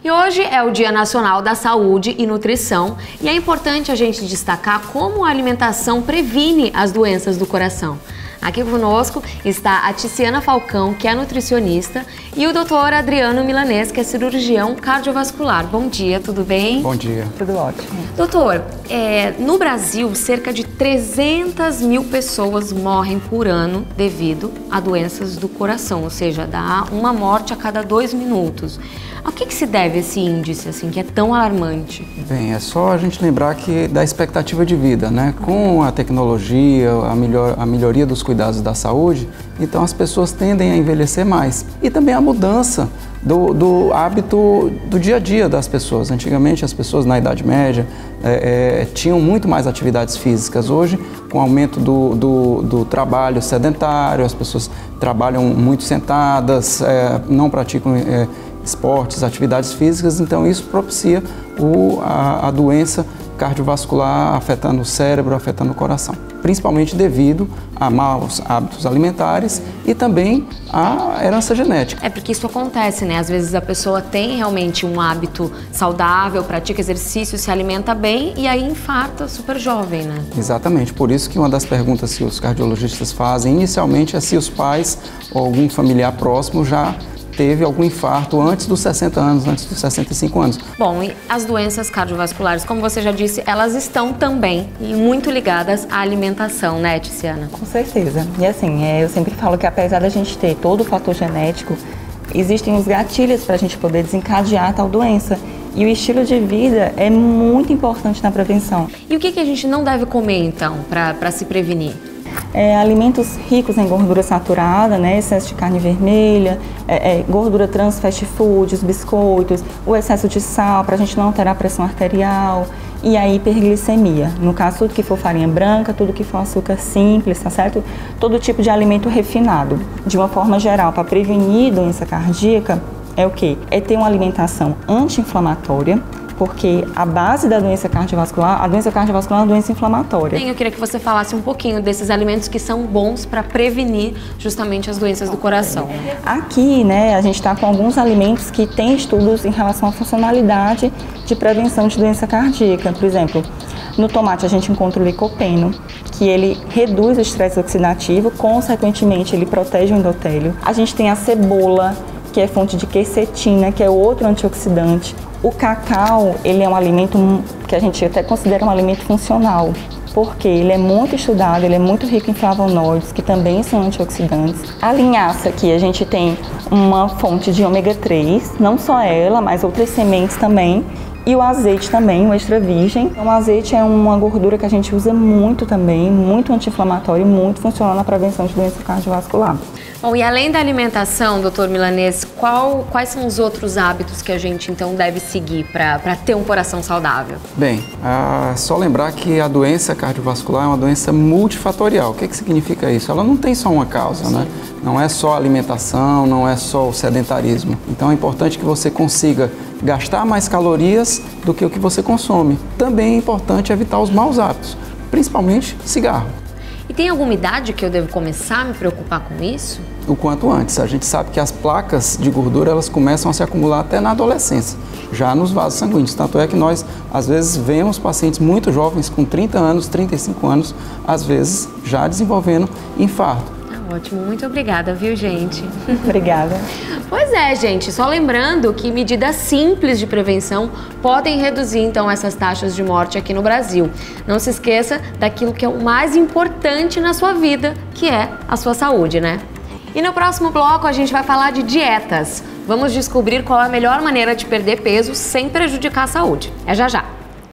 E hoje é o Dia Nacional da Saúde e Nutrição e é importante a gente destacar como a alimentação previne as doenças do coração. Aqui conosco está a Tiziana Falcão, que é nutricionista, e o Dr. Adriano Milanês, que é cirurgião cardiovascular. Bom dia, tudo bem? Bom dia. Tudo ótimo. Doutor, no Brasil, cerca de 300 mil pessoas morrem por ano devido a doenças do coração, ou seja, dá uma morte a cada 2 minutos. A que se deve esse índice, assim, que é tão alarmante? Bem, é só a gente lembrar que da expectativa de vida, né? Com a tecnologia, a melhoria dos cuidados da saúde, então as pessoas tendem a envelhecer mais. E também a mudança do hábito do dia a dia das pessoas. Antigamente as pessoas na Idade Média tinham muito mais atividades físicas. Hoje, com o aumento do trabalho sedentário, as pessoas trabalham muito sentadas, não praticam esportes, atividades físicas, então isso propicia a doença cardiovascular afetando o cérebro, afetando o coração, principalmente devido a maus hábitos alimentares e também a herança genética. É porque isso acontece, né? Às vezes a pessoa tem realmente um hábito saudável, pratica exercício, se alimenta bem e aí infarta super jovem, né? Exatamente, por isso que uma das perguntas que os cardiologistas fazem inicialmente é se os pais ou algum familiar próximo já teve algum infarto antes dos 60 anos, antes dos 65 anos. Bom, e as doenças cardiovasculares, como você já disse, elas estão também muito ligadas à alimentação, né, Tiziana? Com certeza. E assim, eu sempre falo que apesar da gente ter todo o fator genético, existem os gatilhos para a gente poder desencadear tal doença. E o estilo de vida é muito importante na prevenção. E o que a gente não deve comer, então, para se prevenir? Alimentos ricos em gordura saturada, né, excesso de carne vermelha, gordura trans, fast foods, biscoitos, o excesso de sal para a gente não alterar a pressão arterial e a hiperglicemia. No caso, tudo que for farinha branca, tudo que for açúcar simples, tá certo? Todo tipo de alimento refinado. De uma forma geral, para prevenir doença cardíaca, é o quê? É ter uma alimentação anti-inflamatória, porque a base da doença cardiovascular é uma doença inflamatória. Eu queria que você falasse um pouquinho desses alimentos que são bons para prevenir justamente as doenças do coração. Aqui, né, a gente está com alguns alimentos que têm estudos em relação à funcionalidade de prevenção de doença cardíaca. Por exemplo, no tomate a gente encontra o licopeno, que ele reduz o estresse oxidativo, consequentemente ele protege o endotélio. A gente tem a cebola, que é fonte de quercetina, que é outro antioxidante. O cacau, ele é um alimento que a gente até considera um alimento funcional, porque ele é muito estudado, ele é muito rico em flavonoides, que também são antioxidantes. A linhaça aqui, a gente tem uma fonte de ômega 3, não só ela, mas outras sementes também. E o azeite também, o extra virgem. O azeite é uma gordura que a gente usa muito também, muito anti-inflamatório e muito funcional na prevenção de doença cardiovascular. Bom, e além da alimentação, doutor Milanês, quais são os outros hábitos que a gente então deve seguir para ter um coração saudável? Bem, só lembrar que a doença cardiovascular é uma doença multifatorial. O que significa isso? Ela não tem só uma causa, né? Não é só a alimentação, não é só o sedentarismo. Então é importante que você consiga gastar mais calorias do que o que você consome. Também é importante evitar os maus hábitos, principalmente cigarro. E tem alguma idade que eu devo começar a me preocupar com isso? O quanto antes. A gente sabe que as placas de gordura elas começam a se acumular até na adolescência, já nos vasos sanguíneos. Tanto é que nós, às vezes, vemos pacientes muito jovens, com 30 anos, 35 anos, às vezes já desenvolvendo infarto. Ótimo, muito obrigada, viu, gente? Obrigada. Pois é, gente, só lembrando que medidas simples de prevenção podem reduzir, então, essas taxas de morte aqui no Brasil. Não se esqueça daquilo que é o mais importante na sua vida, que é a sua saúde, né? E no próximo bloco a gente vai falar de dietas. Vamos descobrir qual é a melhor maneira de perder peso sem prejudicar a saúde. É já já.